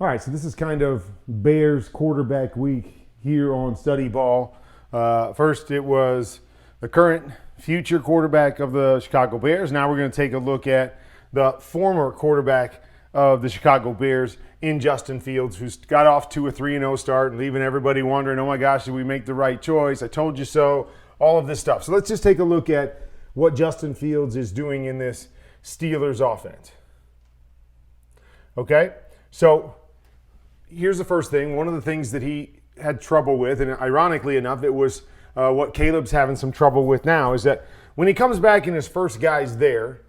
All right, so this is kind of Bears quarterback week here on Study Ball. First, it was the current future quarterback of the Chicago Bears. Now we're going to take a look at the former quarterback of the Chicago Bears in Justin Fields, who's got off to a 3-0 start and leaving everybody wondering, oh my gosh, did we make the right choice? I told you so, all of this stuff. So let's just take a look at what Justin Fields is doing in this Steelers offense. Okay, so here's the first thing. One of the things that he had trouble with, and ironically enough, it was what Caleb's having some trouble with now, is that when he comes back and his first guy's there,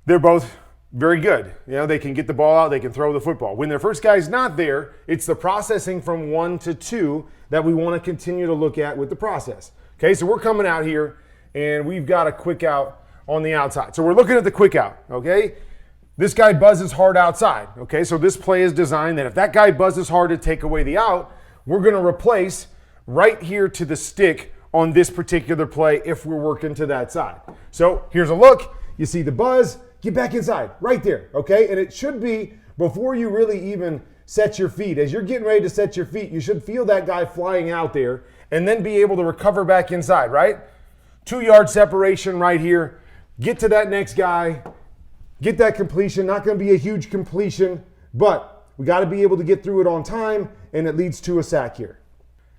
they're both very good. You know, they can get the ball out, they can throw the football. When their first guy's not there, it's the processing from 1 to 2 that we want to continue to look at with the process. Okay, so we're coming out here, and we've got a quick out on the outside. So we're looking at the quick out, okay? This guy buzzes hard outside, okay? So this play is designed that if that guy buzzes hard to take away the out, we're going to replace right here to the stick on this particular play if we're working to that side. So here's a look. You see the buzz. Get back inside right there, okay? And it should be before you really even set your feet. As you're getting ready to set your feet, you should feel that guy flying out there and then be able to recover back inside, right? 2-yard separation right here. Get to that next guy. Get that completion. Not going to be a huge completion, but we got to be able to get through it on time, and it leads to a sack here.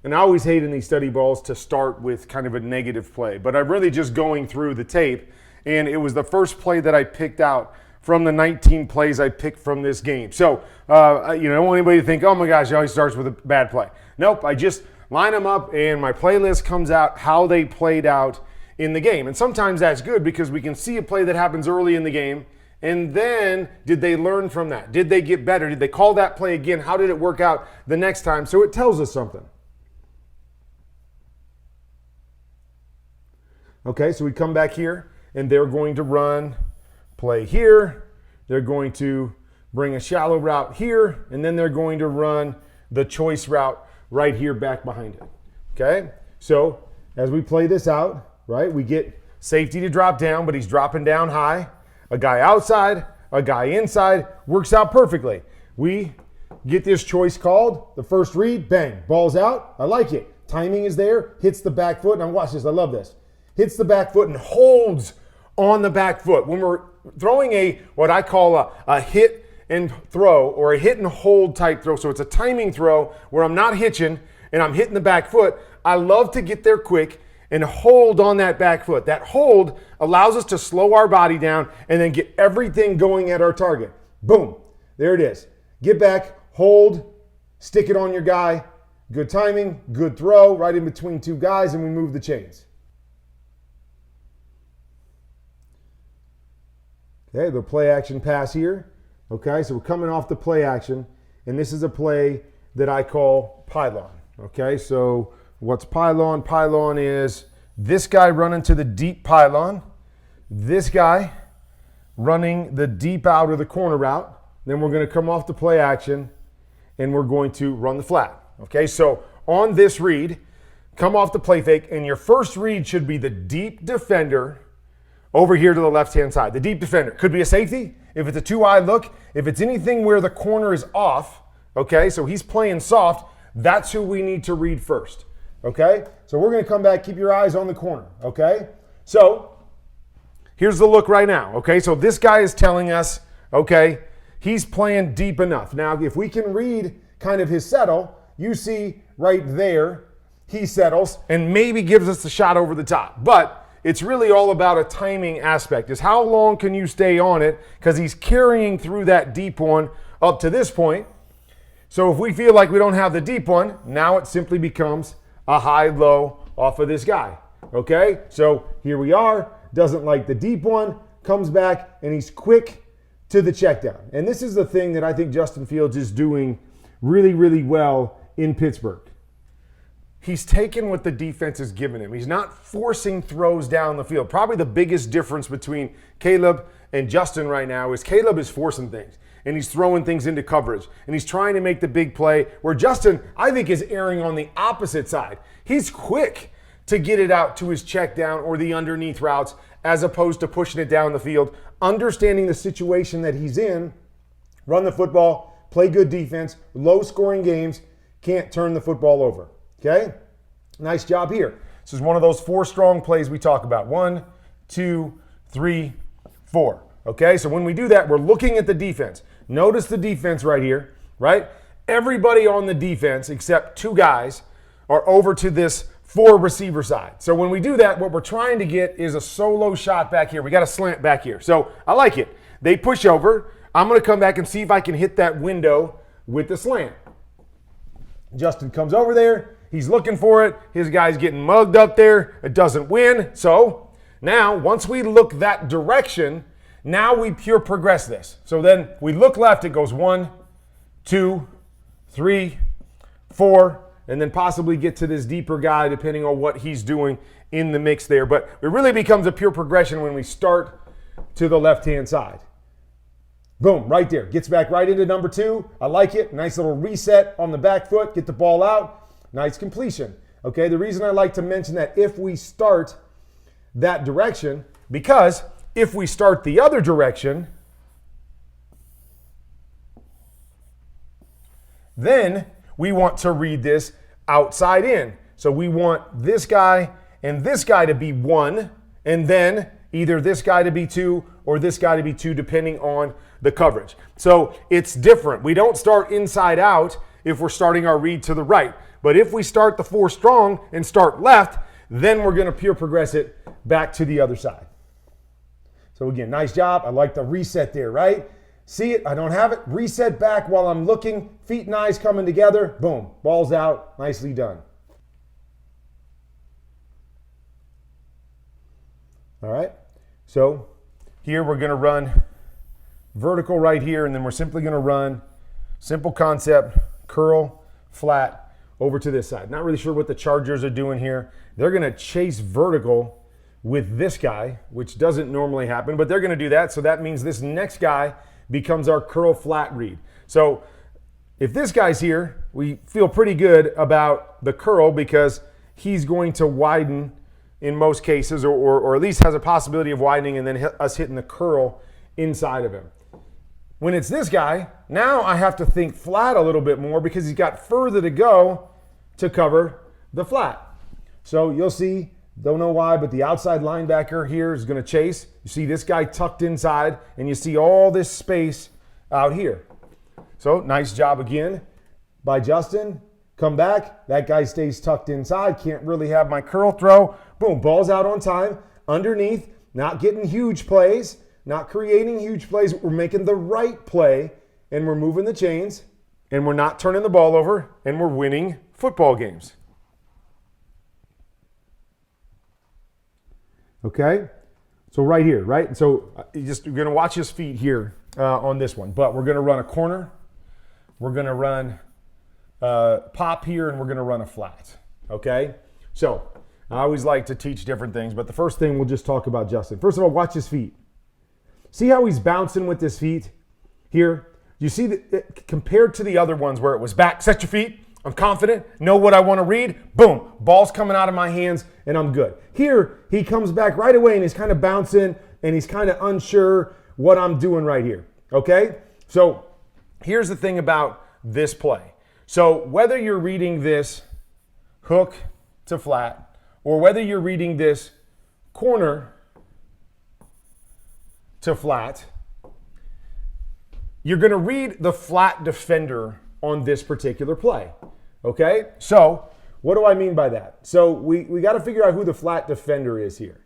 And I always hate in these study balls to start with kind of a negative play, but I'm really just going through the tape, and it was the first play that I picked out from the 19 plays I picked from this game. So, I don't want anybody to think, oh my gosh, it always starts with a bad play. Nope, I just line them up, and my playlist comes out how they played out in the game. And sometimes that's good because we can see a play that happens early in the game, and then did they learn from that? Did they get better? Did they call that play again? How did it work out the next time? So it tells us something. Okay, so we come back here, and they're going to run play here. They're going to bring a shallow route here, and then they're going to run the choice route right here back behind it. Okay, so as we play this out, right, we get safety to drop down, but he's dropping down high. A guy outside, a guy inside, works out perfectly. We get this choice called. The first read, bang, ball's out. I like it. Timing is there, hits the back foot. Now watch this, I love this. Hits the back foot and holds on the back foot. When we're throwing what I call a hit and throw, or a hit and hold type throw, so it's a timing throw where I'm not hitching and I'm hitting the back foot, I love to get there quick and hold on that back foot. That hold allows us to slow our body down and then get everything going at our target. Boom. There it is. Get back, hold, stick it on your guy. Good timing, good throw, right in between two guys, and we move the chains. Okay, the play action pass here. Okay, so we're coming off the play action, and this is a play that I call Pylon. Okay, so what's Pylon? Pylon is this guy running to the deep pylon, this guy running the deep out of the corner route. Then we're going to come off the play action, and we're going to run the flat. Okay, so on this read, come off the play fake, and your first read should be the deep defender over here to the left-hand side. The deep defender. Could be a safety if it's a two-eye look. If it's anything where the corner is off, okay, so he's playing soft, that's who we need to read first. Okay, so we're going to come back, keep your eyes on the corner, okay? So here's the look right now, okay? So this guy is telling us, okay, he's playing deep enough. Now, if we can read kind of his settle, you see right there, he settles and maybe gives us the shot over the top. But it's really all about a timing aspect, is how long can you stay on it, because he's carrying through that deep one up to this point. So if we feel like we don't have the deep one, now it simply becomes a high-low off of this guy, okay? So here we are, doesn't like the deep one, comes back, and he's quick to the check down. And this is the thing that I think Justin Fields is doing really, really well in Pittsburgh. He's taken what the defense has given him. He's not forcing throws down the field. Probably the biggest difference between Caleb and Justin right now is Caleb is forcing things, and he's throwing things into coverage, and he's trying to make the big play, where Justin, I think, is erring on the opposite side. He's quick to get it out to his check down or the underneath routes, as opposed to pushing it down the field, understanding the situation that he's in, run the football, play good defense, low scoring games, can't turn the football over. Okay? Nice job here. This is one of those 4 strong plays we talk about. 1, 2, 3, 4. Okay? So when we do that, we're looking at the defense. Notice the defense right here, right? Everybody on the defense except 2 guys are over to this 4 receiver side. So when we do that, what we're trying to get is a solo shot back here. We got a slant back here. So I like it. They push over. I'm going to come back and see if I can hit that window with the slant. Justin comes over there. He's looking for it. His guy's getting mugged up there. It doesn't win. So now, once we look that direction, now we pure progress this. So then we look left. It goes 1, 2, 3, 4, and then possibly get to this deeper guy depending on what he's doing in the mix there. But it really becomes a pure progression when we start to the left-hand side. Boom, right there. Gets back right into number 2. I like it. Nice little reset on the back foot. Get the ball out. Nice completion. Okay, the reason I like to mention that if we start that direction, because if we start the other direction, then we want to read this outside in. So we want this guy and this guy to be 1, and then either this guy to be 2 or this guy to be 2, depending on the coverage. So it's different. We don't start inside out if we're starting our read to the right. But if we start the 4 strong and start left, then we're going to pure progress it back to the other side. So again, nice job. I like the reset there, right? See it, I don't have it. Reset back while I'm looking. Feet and eyes coming together. Boom, ball's out. Nicely done. All right, so here we're going to run vertical right here, and then we're simply going to run simple concept, curl, flat, over to this side. Not really sure what the Chargers are doing here. They're going to chase vertical with this guy, which doesn't normally happen, but they're going to do that. So that means this next guy becomes our curl flat read. So if this guy's here, we feel pretty good about the curl because he's going to widen in most cases, or at least has a possibility of widening and then us hitting the curl inside of him. When it's this guy, now I have to think flat a little bit more because he's got further to go to cover the flat. So you'll see, don't know why, but the outside linebacker here is going to chase. You see this guy tucked inside, and you see all this space out here. So nice job again by Justin. Come back. That guy stays tucked inside. Can't really have my curl throw. Boom, ball's out on time. Underneath, not getting huge plays, not creating huge plays. We're making the right play, and we're moving the chains, and we're not turning the ball over, and we're winning football games. Okay, so right here, right? So you're going to watch his feet here on this one, but we're going to run a corner. We're going to run pop here, and we're going to run a flat. Okay, so I always like to teach different things, but the first thing we'll just talk about Justin. First of all, watch his feet. See how he's bouncing with his feet here? You see that compared to the other ones where it was back, set your feet, I'm confident, know what I want to read, boom, ball's coming out of my hands, and I'm good. Here, he comes back right away, and he's kind of bouncing, and he's kind of unsure what I'm doing right here, okay? So here's the thing about this play. So whether you're reading this hook to flat, or whether you're reading this corner to flat, you're going to read the flat defender on this particular play. Okay, so what do I mean by that? So we got to figure out who the flat defender is here.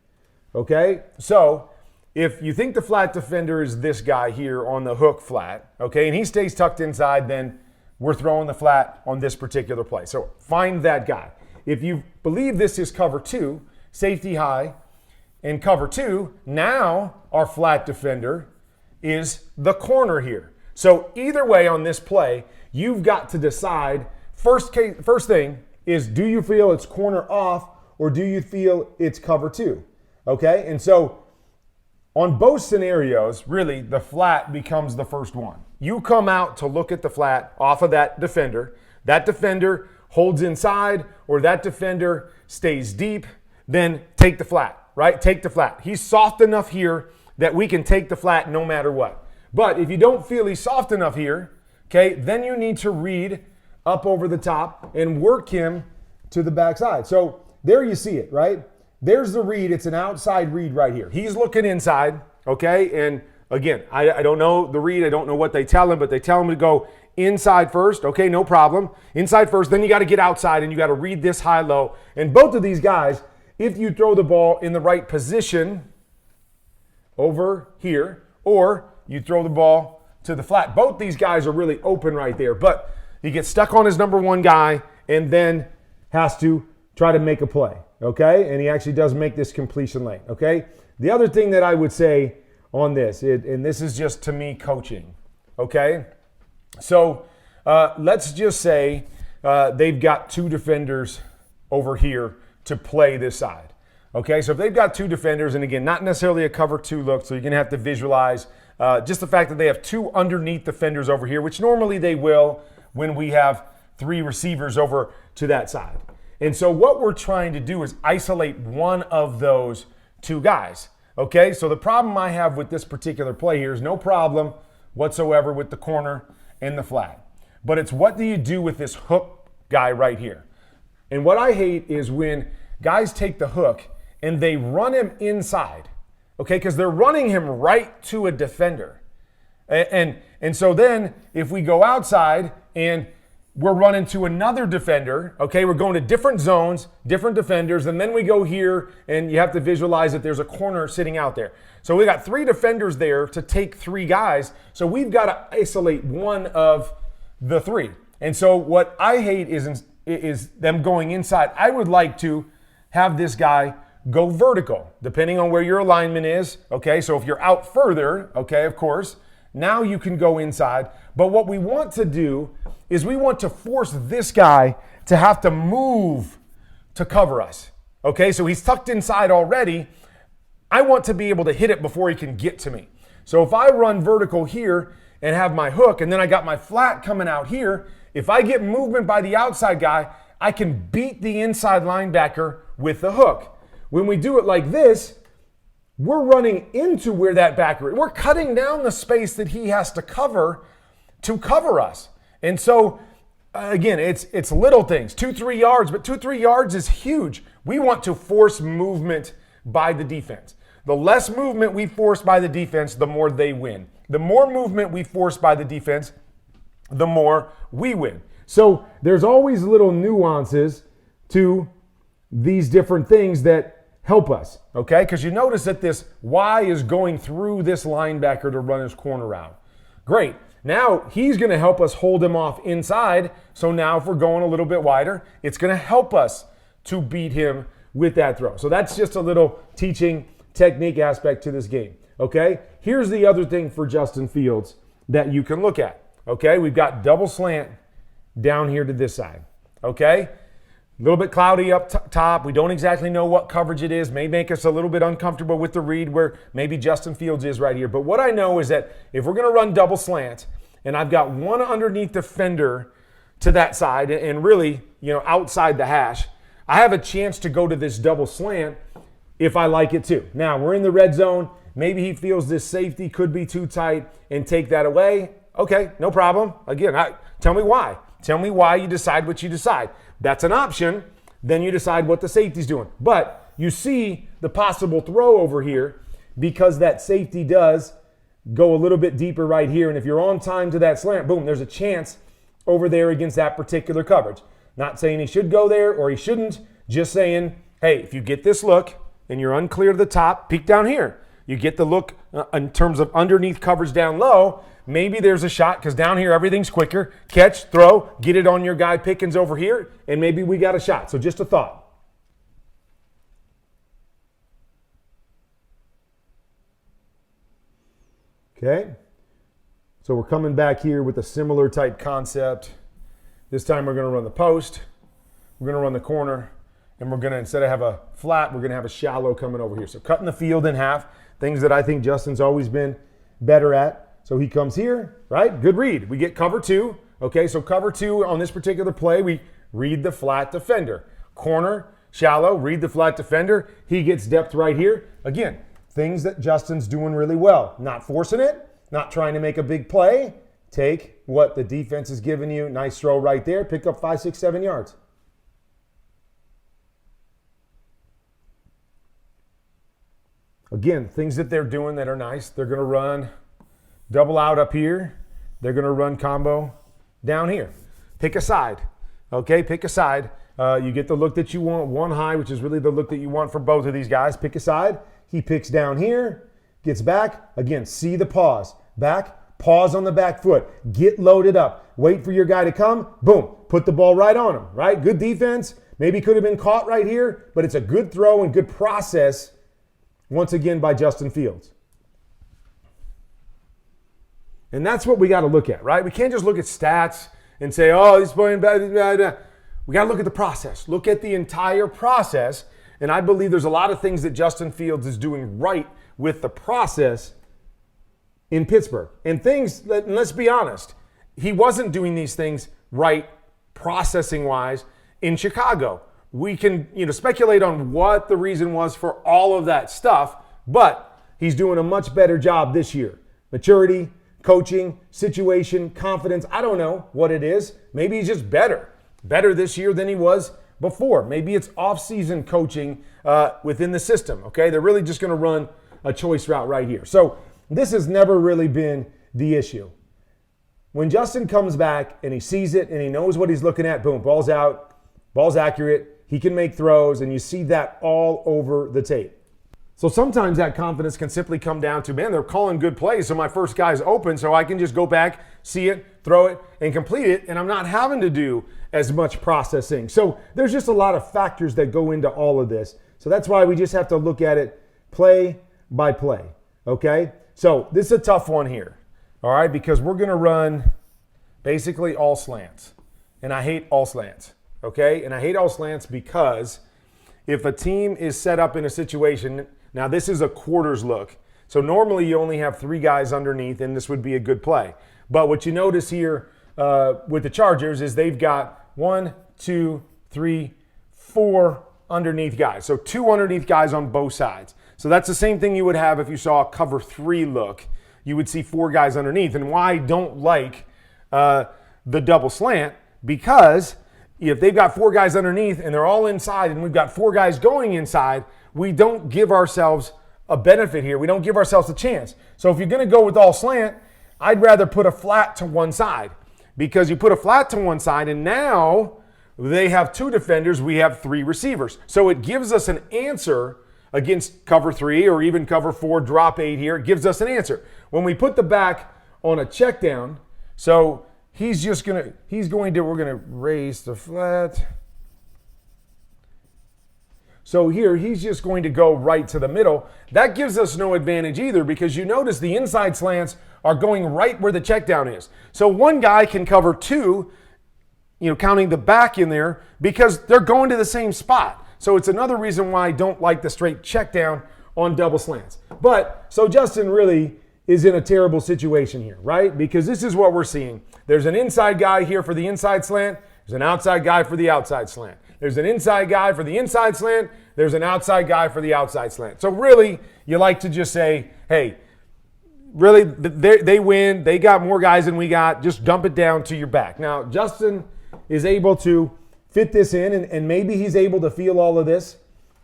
Okay, so if you think the flat defender is this guy here on the hook flat, okay, and he stays tucked inside, then we're throwing the flat on this particular play. So find that guy. If you believe this is cover 2, safety high, and cover 2, now our flat defender is the corner here. So either way on this play, you've got to decide. First thing is, do you feel it's corner off or do you feel it's cover 2? Okay, and so on both scenarios, really the flat becomes the first one. You come out to look at the flat off of that defender. That defender holds inside or that defender stays deep, then take the flat, right? Take the flat. He's soft enough here that we can take the flat no matter what. But if you don't feel he's soft enough here okay, then you need to read up over the top and work him to the backside. So there you see it, right? There's the read. It's an outside read right here. He's looking inside, okay? And again, I don't know the read. I don't know what they tell him, but they tell him to go inside first. Okay, no problem. Inside first. Then you got to get outside and you got to read this high-low. And both of these guys, if you throw the ball in the right position over here, or you throw the ball to the flat, both these guys are really open right there. But he gets stuck on his number one guy and then has to try to make a play, okay? And he actually does make this completion lane, okay? The other thing that I would say on this, and this is just to me coaching, okay? So let's just say they've got two defenders over here to play this side, okay? So if they've got two defenders, and again, not necessarily a cover two look, so you're going to have to visualize just the fact that they have two underneath defenders over here, which normally they will when we have three receivers over to that side. And so what we're trying to do is isolate one of those two guys, okay? So the problem I have with this particular play here is no problem whatsoever with the corner and the flat. But it's what do you do with this hook guy right here? And what I hate is when guys take the hook and they run him inside, okay? Because they're running him right to a defender. And so then if we go outside and we're running to another defender, okay? We're going to different zones, different defenders, and then we go here, and you have to visualize that there's a corner sitting out there. So we got three defenders there to take three guys, so we've got to isolate one of the three. And so what I hate is them going inside. I would like to have this guy go vertical, depending on where your alignment is, okay? So if you're out further, okay, of course, now you can go inside. But what we want to do is we want to force this guy to have to move to cover us. Okay, so he's tucked inside already. I want to be able to hit it before he can get to me. So if I run vertical here and have my hook, and then I got my flat coming out here, if I get movement by the outside guy, I can beat the inside linebacker with the hook. When we do it like this, we're running into where that backer is. We're cutting down the space that he has to cover us. And so, again, it's little things, 2-3 yards, but 2-3 yards is huge. We want to force movement by the defense. The less movement we force by the defense, the more they win. The more movement we force by the defense, the more we win. So there's always little nuances to these different things that help us, okay? Because you notice that this Y is going through this linebacker to run his corner out. Great. Now he's going to help us hold him off inside. So now if we're going a little bit wider, it's going to help us to beat him with that throw. So that's just a little teaching technique aspect to this game, okay? Here's the other thing for Justin Fields that you can look at, okay? We've got double slant down here to this side, okay? A little bit cloudy up top. We don't exactly know what coverage it is. May make us a little bit uncomfortable with the read where maybe Justin Fields is right here. But what I know is that if we're going to run double slant and I've got one underneath defender to that side and really, outside the hash, I have a chance to go to this double slant if I like it too. Now, we're in the red zone. Maybe he feels this safety could be too tight and take that away. Okay, no problem. Again, tell me why. Tell me why you decide what you decide. That's an option. Then you decide what the safety's doing. But you see the possible throw over here because that safety does go a little bit deeper right here. And if you're on time to that slant, boom, there's a chance over there against that particular coverage. Not saying he should go there or he shouldn't. Just saying, hey, if you get this look and you're unclear to the top, peek down here. You get the look in terms of underneath coverage down low. Maybe there's a shot because down here everything's quicker. Catch, throw, get it on your guy Pickens over here, and maybe we got a shot. So just a thought. Okay. So we're coming back here with a similar type concept. This time we're going to run the post. We're going to run the corner. And we're going to, instead of have a flat, we're going to have a shallow coming over here. So cutting the field in half, things that I think Justin's always been better at. So he comes here, right? Good read. We get cover two. Okay, so cover two on this particular play, we read the flat defender. Corner, shallow, read the flat defender. He gets depth right here. Again, things that Justin's doing really well. Not forcing it, not trying to make a big play, take what the defense is giving you. Nice throw right there. Pick up 5, 6, 7 yards. Again, things that they're doing that are nice. They're going to run double out up here. They're going to run combo down here. Pick a side. Okay, pick a side. You get the look that you want, one high, which is really the look that you want for both of these guys. Pick a side. He picks down here, gets back. Again, see the pause. Back, pause on the back foot. Get loaded up. Wait for your guy to come. Boom. Put the ball right on him, right? Good defense. Maybe could have been caught right here, but it's a good throw and good process once again by Justin Fields. And that's what we got to look at, right? We can't just look at stats and say, oh, he's playing bad. We got to look at the process. Look at the entire process. And I believe there's a lot of things that Justin Fields is doing right with the process in Pittsburgh. And things, let's be honest, he wasn't doing these things right processing-wise in Chicago. We can, speculate on what the reason was for all of that stuff, but he's doing a much better job this year. Maturity, coaching, situation, confidence. I don't know what it is. Maybe he's just better this year than he was before. Maybe it's off-season coaching within the system, okay? They're really just going to run a choice route right here. So this has never really been the issue. When Justin comes back and he sees it and he knows what he's looking at, boom, ball's out, ball's accurate, he can make throws, and you see that all over the tape. So sometimes that confidence can simply come down to, man, they're calling good plays, so my first guy's open, so I can just go back, see it, throw it, and complete it, and I'm not having to do as much processing. So there's just a lot of factors that go into all of this. So that's why we just have to look at it play by play, okay? So this is a tough one here, all right, because we're going to run basically all slants, and I hate all slants. Okay, and I hate all slants because if a team is set up in a situation, now this is a quarters look. So normally you only have 3 guys underneath, and this would be a good play. But what you notice here with the Chargers is they've got 1, 2, 3, 4 underneath guys. So 2 underneath guys on both sides. So that's the same thing you would have if you saw a cover 3 look. You would see 4 guys underneath. And why I don't like the double slant, because if they've got 4 guys underneath and they're all inside and we've got 4 guys going inside, we don't give ourselves a benefit here. We don't give ourselves a chance. So if you're going to go with all slant, I'd rather put a flat to one side, because you put a flat to one side and now they have 2 defenders, we have 3 receivers. So it gives us an answer against cover 3 or even cover 4, drop 8 here. It gives us an answer. When we put the back on a check down, so we're going to raise the flat. So here, he's just going to go right to the middle. That gives us no advantage either, because you notice the inside slants are going right where the check down is. So one guy can cover 2, counting the back in there, because they're going to the same spot. So it's another reason why I don't like the straight check down on double slants. But, so Justin really is in a terrible situation here, right? Because this is what we're seeing. There's an inside guy here for the inside slant. There's an outside guy for the outside slant. There's an inside guy for the inside slant. There's an outside guy for the outside slant. So really, you like to just say, hey, really, they win. They got more guys than we got. Just dump it down to your back. Now, Justin is able to fit this in, and maybe he's able to feel all of this,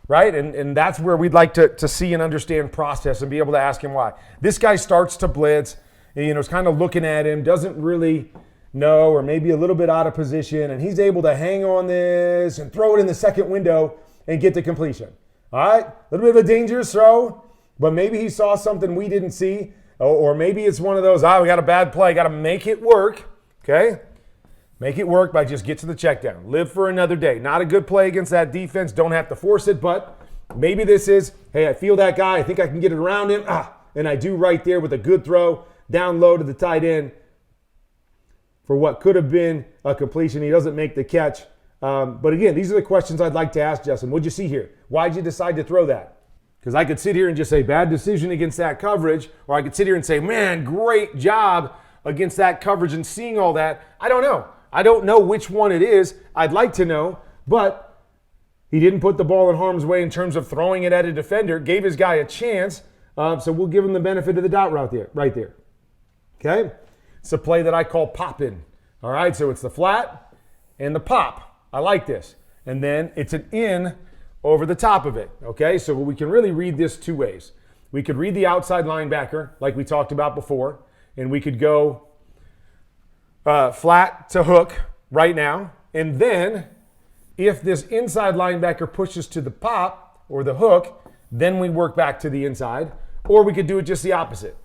right? And that's where we'd like to see and understand process and be able to ask him why. This guy starts to blitz, is kind of looking at him, doesn't really know, or maybe a little bit out of position, and he's able to hang on this and throw it in the second window and get to completion. All right, a little bit of a dangerous throw, but maybe he saw something we didn't see, or maybe it's one of those, we got a bad play, got to make it work, okay? Make it work by just get to the check down. Live for another day. Not a good play against that defense. Don't have to force it, but maybe this is, hey, I feel that guy. I think I can get it around him. And I do right there with a good throw down low to the tight end for what could have been a completion. He doesn't make the catch. But again, these are the questions I'd like to ask Justin. What'd you see here? Why'd you decide to throw that? Because I could sit here and just say bad decision against that coverage, or I could sit here and say, man, great job against that coverage and seeing all that. I don't know. I don't know which one it is. I'd like to know, but he didn't put the ball in harm's way in terms of throwing it at a defender, gave his guy a chance, so we'll give him the benefit of the doubt right there. Okay? It's a play that I call Poppin. All right, so it's the flat and the pop. I like this. And then it's an in over the top of it. Okay, so we can really read this two ways. We could read the outside linebacker like we talked about before, and we could go flat to hook right now. And then if this inside linebacker pushes to the pop or the hook, then we work back to the inside. Or we could do it just the opposite.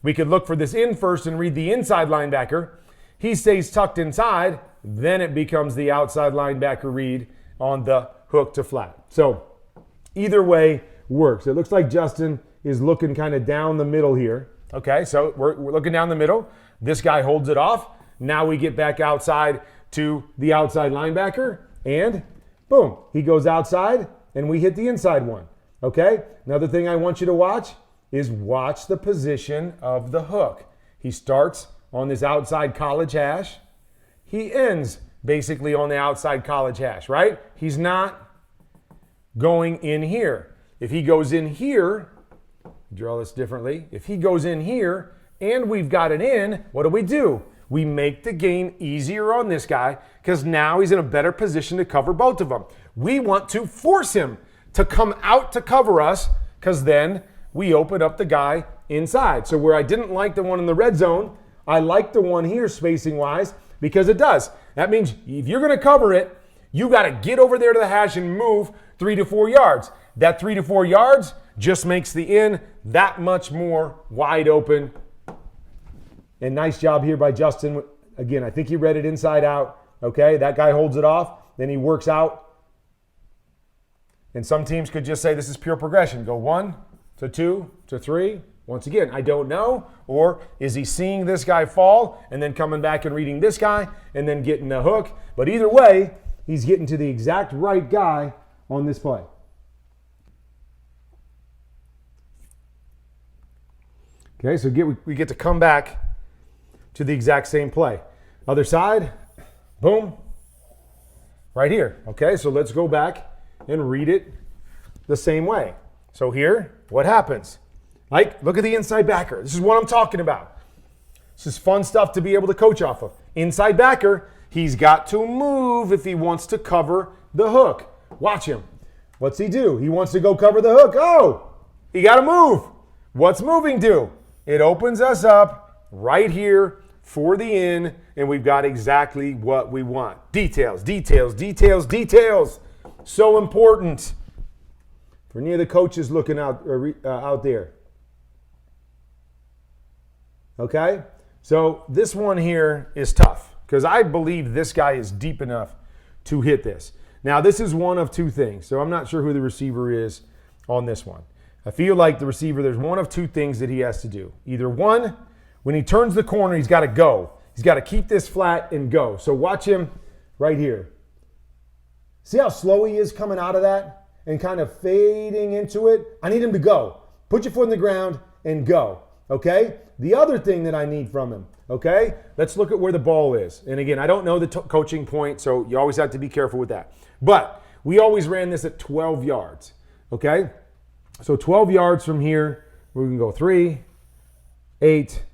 We could look for this in first and read the inside linebacker. He stays tucked inside, then it becomes the outside linebacker read on the hook to flat. So either way works. It looks like Justin is looking kind of down the middle here. Okay, so we're looking down the middle. This guy holds it off. Now we get back outside to the outside linebacker, and boom, he goes outside, and we hit the inside one. Okay, another thing I want you to watch is watch the position of the hook. He starts on this outside college hash. He ends basically on the outside college hash, right? He's not going in here. If he goes in here, draw this differently. If he goes in here and we've got it in, what do? We make the game easier on this guy because now he's in a better position to cover both of them. We want to force him to come out to cover us because then we open up the guy inside. So where I didn't like the one in the red zone, I like the one here spacing wise because it does. That means if you're going to cover it, you got to get over there to the hash and move 3 to 4 yards. That 3 to 4 yards just makes the in that much more wide open. And nice job here by Justin. Again, I think he read it inside out. Okay, that guy holds it off, then he works out. And some teams could just say this is pure progression. Go 1 to 2 to 3. Once again, I don't know. Or is he seeing this guy fall and then coming back and reading this guy and then getting the hook? But either way, he's getting to the exact right guy on this play. Okay, so we get to come back to the exact same play. Other side, boom, right here. Okay, so let's go back and read it the same way. So here, what happens? Like, look at the inside backer. This is what I'm talking about. This is fun stuff to be able to coach off of. Inside backer, he's got to move if he wants to cover the hook. Watch him. What's he do? He wants to go cover the hook. Oh, he got to move. What's moving do? It opens us up right here for the in, and we've got exactly what we want. Details, details, details, details. So important for any of the coaches looking out there. Okay? So this one here is tough because I believe this guy is deep enough to hit this. Now, this is one of two things. So I'm not sure who the receiver is on this one. I feel like the receiver, there's one of two things that he has to do. Either one, when he turns the corner, he's got to go. He's got to keep this flat and go. So watch him right here. See how slow he is coming out of that and kind of fading into it? I need him to go. Put your foot in the ground and go, okay? The other thing that I need from him, okay? Let's look at where the ball is. And again, I don't know the coaching point, so you always have to be careful with that. But we always ran this at 12 yards, okay? So 12 yards from here, we can go 3, 8,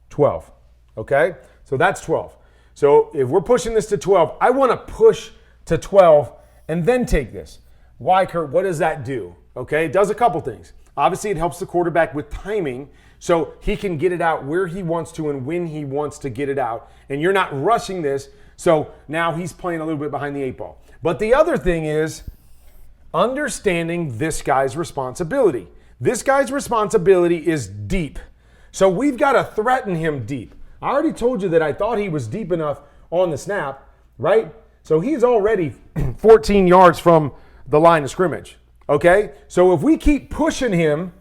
12, okay? So that's 12. So if we're pushing this to 12, I want to push to 12 and then take this. Why, Kurt? What does that do? Okay, it does a couple things. Obviously, it helps the quarterback with timing so he can get it out where he wants to and when he wants to get it out. And you're not rushing this, so now he's playing a little bit behind the 8 ball. But the other thing is understanding this guy's responsibility. This guy's responsibility is deep. So we've got to threaten him deep. I already told you that I thought he was deep enough on the snap, right? So he's already 14 yards from the line of scrimmage, okay? So if we keep pushing him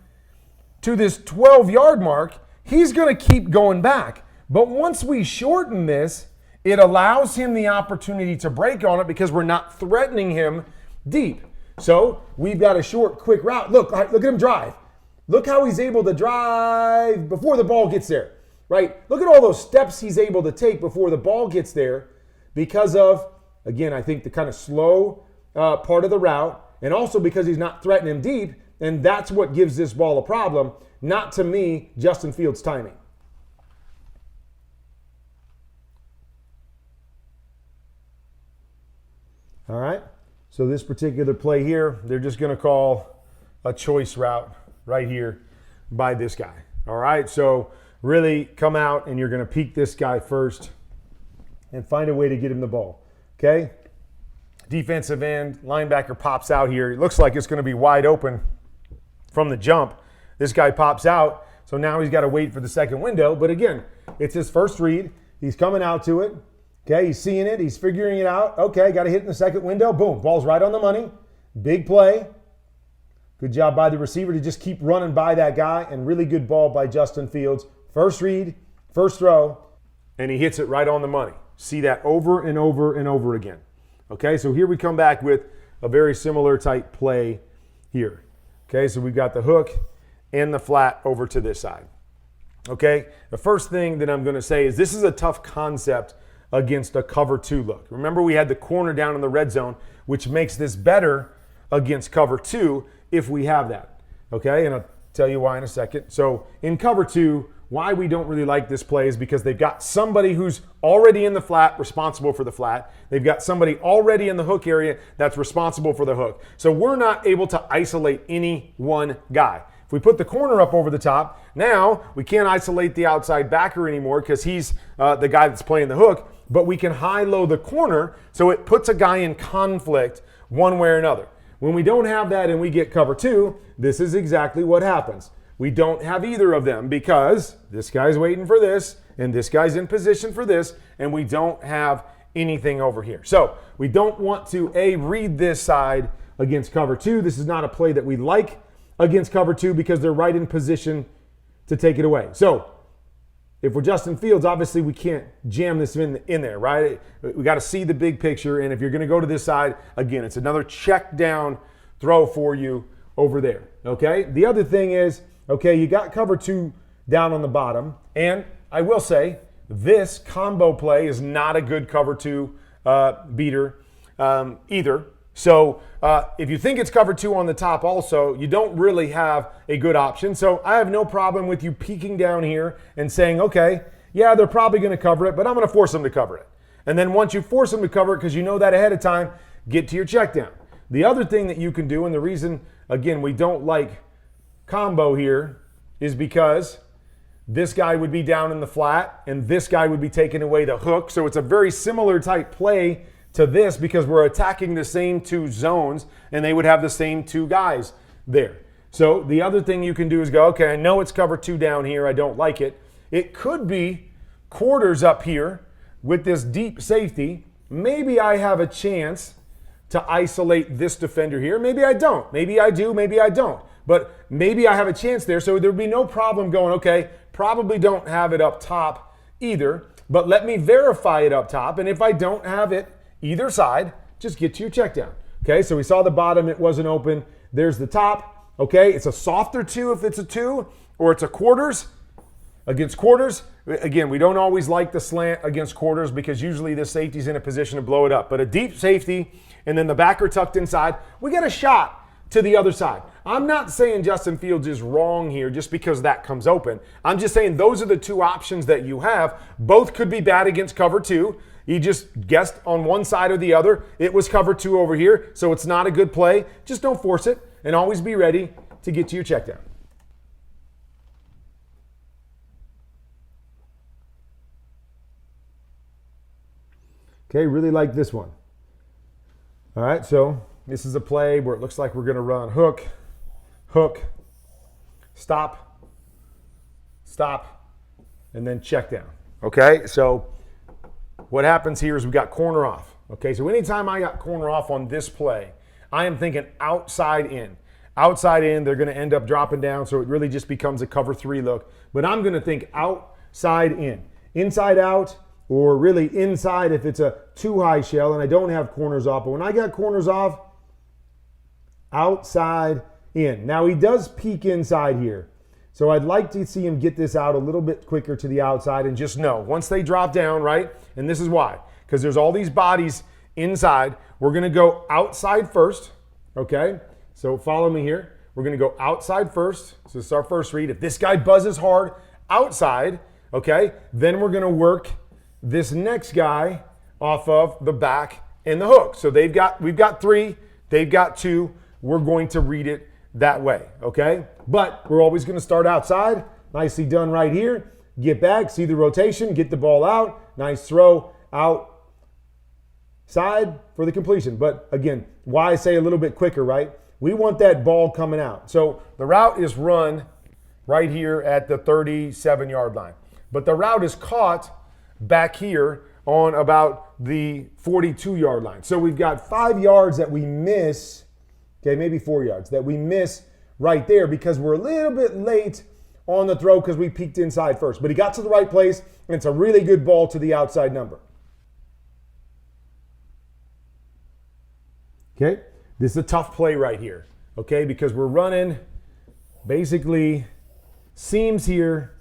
to this 12-yard mark, he's going to keep going back. But once we shorten this, it allows him the opportunity to break on it because we're not threatening him deep. So we've got a short, quick route. Look at him drive. Look how he's able to drive before the ball gets there. Right? Look at all those steps he's able to take before the ball gets there because of, again, I think the kind of slow part of the route and also because he's not threatening him deep, and that's what gives this ball a problem, not to me, Justin Fields' timing. All right. So this particular play here, they're just going to call a choice route right here by this guy. All right. So really come out and you're going to peek this guy first and find a way to get him the ball. Okay. Defensive end, linebacker pops out here. It looks like it's going to be wide open from the jump. This guy pops out. So now he's got to wait for the second window. But again, it's his first read. He's coming out to it. Okay, he's seeing it. He's figuring it out. Okay, got to hit in the second window. Boom, ball's right on the money. Big play. Good job by the receiver to just keep running by that guy. And really good ball by Justin Fields. First read, first throw, and he hits it right on the money. See that over and over and over again. Okay, so here we come back with a very similar type play here. Okay, so we've got the hook and the flat over to this side. Okay, the first thing that I'm going to say is this is a tough concept against a cover 2 look. Remember, we had the corner down in the red zone, which makes this better against cover 2 if we have that. Okay, and I'll tell you why in a second. So in cover 2, why we don't really like this play is because they've got somebody who's already in the flat, responsible for the flat. They've got somebody already in the hook area that's responsible for the hook. So we're not able to isolate any one guy. If we put the corner up over the top, now we can't isolate the outside backer anymore because he's the guy that's playing the hook, but we can high-low the corner so it puts a guy in conflict one way or another. When we don't have that and we get cover 2, this is exactly what happens. We don't have either of them because this guy's waiting for this and this guy's in position for this, and we don't have anything over here. So we don't want to, read this side against cover 2. This is not a play that we like against cover 2 because they're right in position to take it away. So if we're Justin Fields, obviously we can't jam this in there, right? We got to see the big picture, and if you're going to go to this side, again, it's another check down throw for you over there, okay? The other thing is, okay, you got cover 2 down on the bottom, and I will say this combo play is not a good cover 2 beater either. So if you think it's cover 2 on the top also, you don't really have a good option. So I have no problem with you peeking down here and saying, okay, yeah, they're probably going to cover it, but I'm going to force them to cover it. And then once you force them to cover it, because you know that ahead of time, get to your check down. The other thing that you can do, and the reason, again, we don't like combo here is because this guy would be down in the flat and this guy would be taking away the hook. So it's a very similar type play to this because we're attacking the same 2 zones and they would have the same 2 guys there. So the other thing you can do is go, okay, I know it's cover 2 down here. I don't like it. It could be quarters up here with this deep safety. Maybe I have a chance to isolate this defender here. Maybe I don't. Maybe I do. Maybe I don't. But maybe I have a chance there. So there'd be no problem going, okay, probably don't have it up top either, but let me verify it up top. And if I don't have it either side, just get to your check down. Okay, so we saw the bottom, it wasn't open. There's the top. Okay, it's a softer 2 if it's a 2, or it's a quarters. Against quarters, again, we don't always like the slant against quarters because usually the safety's in a position to blow it up. But a deep safety and then the backer tucked inside, we get a shot to the other side. I'm not saying Justin Fields is wrong here just because that comes open. I'm just saying those are the 2 options that you have. Both could be bad against cover 2. You just guessed on one side or the other. It was cover 2 over here, so it's not a good play. Just don't force it and always be ready to get to your check down. Okay, really like this one. All right, so this is a play where it looks like we're going to run hook, hook, stop, stop, and then check down. Okay, so what happens here is we got corner off. Okay, so anytime I got corner off on this play, I am thinking outside in. Outside in, they're going to end up dropping down, so it really just becomes a cover 3 look. But I'm going to think outside in. Inside out, or really inside if it's a 2 high shell and I don't have corners off. But when I got corners off, outside in. Now he does peek inside here. So I'd like to see him get this out a little bit quicker to the outside and just know, once they drop down, right? And this is why. Because there's all these bodies inside. We're going to go outside first, okay? So follow me here. We're going to go outside first. So this is our first read. If this guy buzzes hard outside, okay, then we're going to work this next guy off of the back and the hook. So we've got 3, they've got 2. We're going to read it that way, okay? But we're always going to start outside. Nicely done right here. Get back, see the rotation, get the ball out. Nice throw outside for the completion. But again, why I say a little bit quicker, right? We want that ball coming out. So the route is run right here at the 37-yard line. But the route is caught back here on about the 42-yard line. So we've got 5 yards that we miss, okay, maybe 4 yards, that we miss right there because we're a little bit late on the throw because we peeked inside first. But he got to the right place, and it's a really good ball to the outside number. Okay, this is a tough play right here, okay, because we're running basically seams here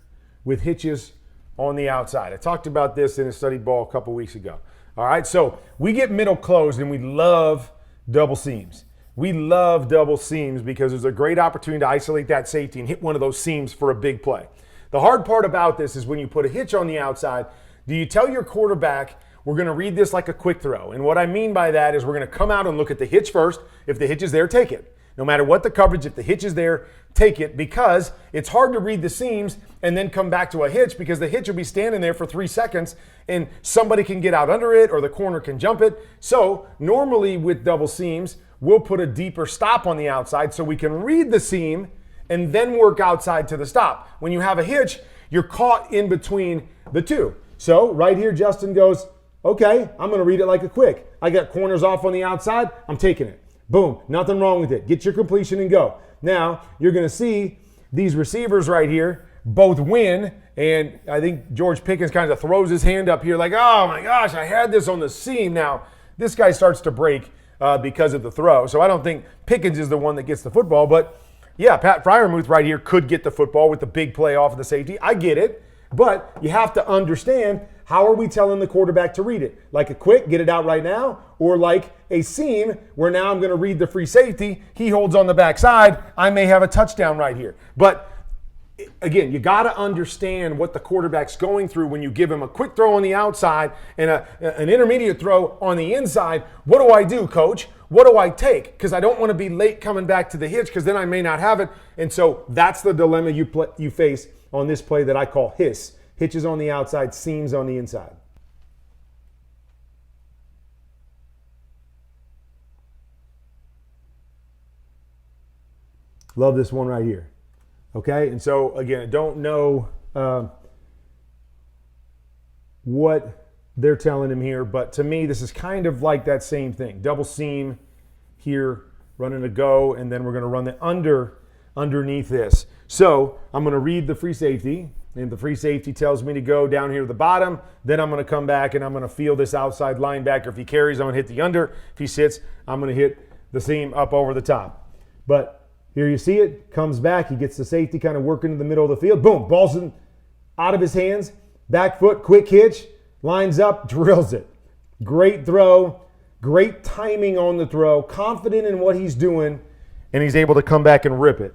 with hitches on the outside. I talked about this in a study ball a couple weeks ago. All right, so we get middle closed and we love double seams. We love double seams because there's a great opportunity to isolate that safety and hit one of those seams for a big play. The hard part about this is when you put a hitch on the outside, do you tell your quarterback, we're going to read this like a quick throw? And what I mean by that is we're going to come out and look at the hitch first. If the hitch is there, take it. No matter what the coverage, if the hitch is there, take it, because it's hard to read the seams and then come back to a hitch because the hitch will be standing there for 3 seconds and somebody can get out under it or the corner can jump it. So normally with double seams, we'll put a deeper stop on the outside so we can read the seam and then work outside to the stop. When you have a hitch, you're caught in between the two. So right here, Justin goes, okay, I'm going to read it like a quick. I got corners off on the outside. I'm taking it. Boom, nothing wrong with it. Get your completion and go. Now, you're going to see these receivers right here both win, and I think George Pickens kind of throws his hand up here like, oh my gosh, I had this on the seam. Now, this guy starts to break because of the throw, so I don't think Pickens is the one that gets the football, but yeah, Pat Freiermuth right here could get the football with the big play off of the safety. I get it, but you have to understand, how are we telling the quarterback to read it? Like a quick, get it out right now, or like a seam where now I'm going to read the free safety. He holds on the backside. I may have a touchdown right here. But again, you got to understand what the quarterback's going through when you give him a quick throw on the outside and an intermediate throw on the inside. What do I do, coach? What do I take? Because I don't want to be late coming back to the hitch because then I may not have it. And so that's the dilemma you face on this play that I call hiss. Hitches on the outside, seams on the inside. Love this one right here. Okay, and so again, I don't know what they're telling him here, but to me, this is kind of like that same thing. Double seam here, running a go, and then we're going to run the underneath this. So I'm going to read the free safety. And the free safety tells me to go down here to the bottom. Then I'm going to come back and I'm going to feel this outside linebacker. If he carries, I'm going to hit the under. If he sits, I'm going to hit the seam up over the top. But here you see it. Comes back. He gets the safety kind of working in the middle of the field. Boom. Ball's out of his hands. Back foot, quick hitch. Lines up, drills it. Great throw. Great timing on the throw. Confident in what he's doing. And he's able to come back and rip it.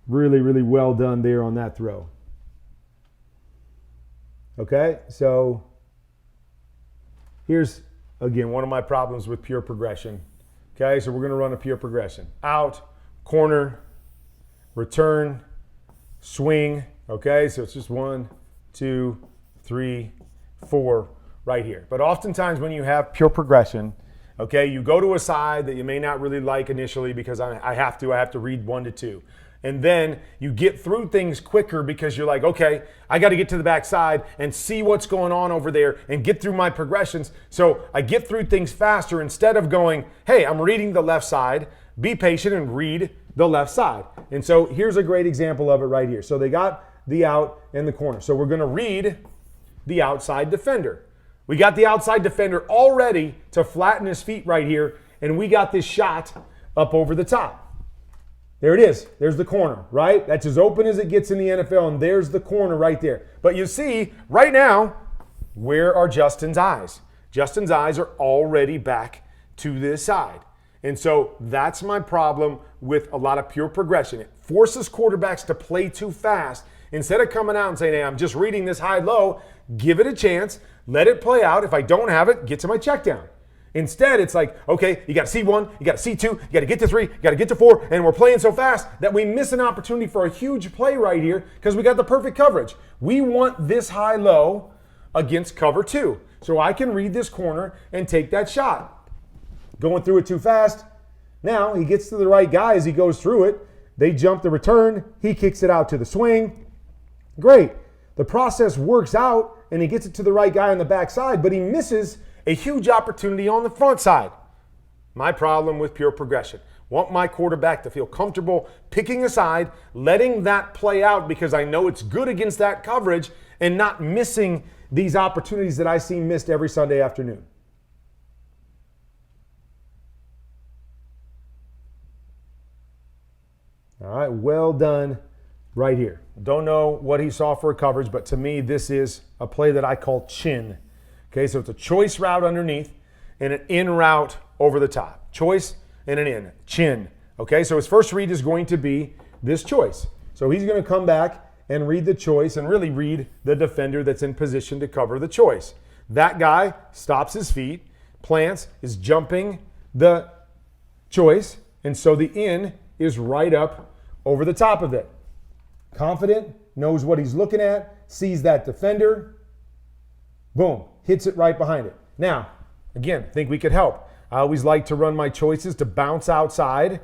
Really, really well done there on that throw. Okay, so here's, again, one of my problems with pure progression. Okay, so we're going to run a pure progression. Out, corner, return, swing. Okay, so it's just 1, 2, 3, 4 right here. But oftentimes when you have pure progression, okay, you go to a side that you may not really like initially because I have to read 1 to 2. And then you get through things quicker because you're like, okay, I got to get to the backside and see what's going on over there and get through my progressions. So I get through things faster instead of going, hey, I'm reading the left side. Be patient and read the left side. And so here's a great example of it right here. So they got the out and the corner. So we're going to read the outside defender. We got the outside defender all ready to flatten his feet right here. And we got this shot up over the top. There it is. There's the corner, right? That's as open as it gets in the NFL, and there's the corner right there. But you see, right now, where are Justin's eyes? Justin's eyes are already back to this side. And so that's my problem with a lot of pure progression. It forces quarterbacks to play too fast. Instead of coming out and saying, hey, I'm just reading this high-low, give it a chance, let it play out. If I don't have it, get to my check down. Instead, it's like, okay, you got to see 1, you got to see 2, you got to get to 3, you got to get to 4, and we're playing so fast that we miss an opportunity for a huge play right here because we got the perfect coverage. We want this high-low against cover 2. So I can read this corner and take that shot. Going through it too fast. Now he gets to the right guy as he goes through it. They jump the return. He kicks it out to the swing. Great. The process works out and he gets it to the right guy on the backside, but he misses a huge opportunity on the front side. My problem with pure progression. Want my quarterback to feel comfortable picking a side, letting that play out because I know it's good against that coverage and not missing these opportunities that I see missed every Sunday afternoon. All right, well done right here. Don't know what he saw for a coverage, but to me, this is a play that I call chin. Okay, so it's a choice route underneath and an in route over the top. Choice and an in, chin. Okay, so his first read is going to be this choice. So he's going to come back and read the choice and really read the defender that's in position to cover the choice. That guy stops his feet, plants, is jumping the choice, and so the in is right up over the top of it. Confident, knows what he's looking at, sees that defender, boom, hits it right behind it. Now, again, think we could help. I always like to run my choices to bounce outside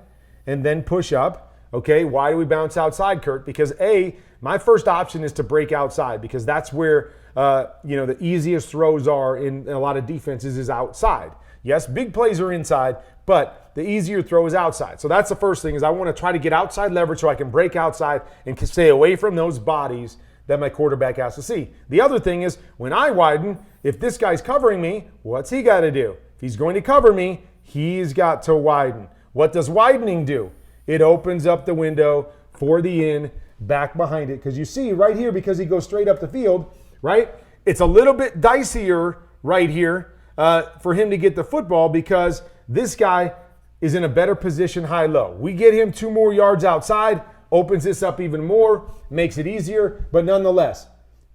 and then push up. Okay, why do we bounce outside, Kurt? Because A, my first option is to break outside because that's where the easiest throws are in a lot of defenses is outside. Yes, big plays are inside, but the easier throw is outside. So that's the first thing is I want to try to get outside leverage so I can break outside and stay away from those bodies that my quarterback has to see. The other thing is when I widen, if this guy's covering me, what's he got to do? If he's going to cover me, he's got to widen. What does widening do? It opens up the window for the in back behind it. Because you see right here, because he goes straight up the field, right? It's a little bit dicier right here for him to get the football because this guy is in a better position high-low. We get him 2 more yards outside, opens this up even more, makes it easier, but nonetheless,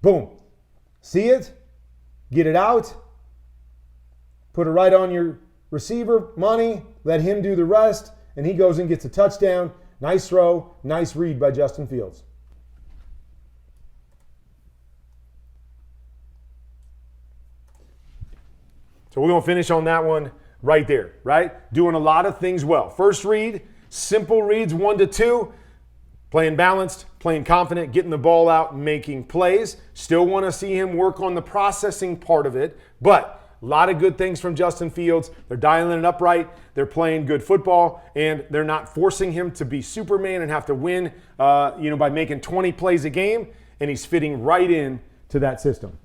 boom. See it? Get it out. Put it right on your receiver, money, let him do the rest, and he goes and gets a touchdown. Nice throw, nice read by Justin Fields. So we're going to finish on that one right there, right? Doing a lot of things well. First read, simple reads 1 to 2, playing balanced, playing confident, getting the ball out, making plays. Still want to see him work on the processing part of it, but a lot of good things from Justin Fields. They're dialing it up right. They're playing good football, and they're not forcing him to be Superman and have to win by making 20 plays a game, and he's fitting right in to that system.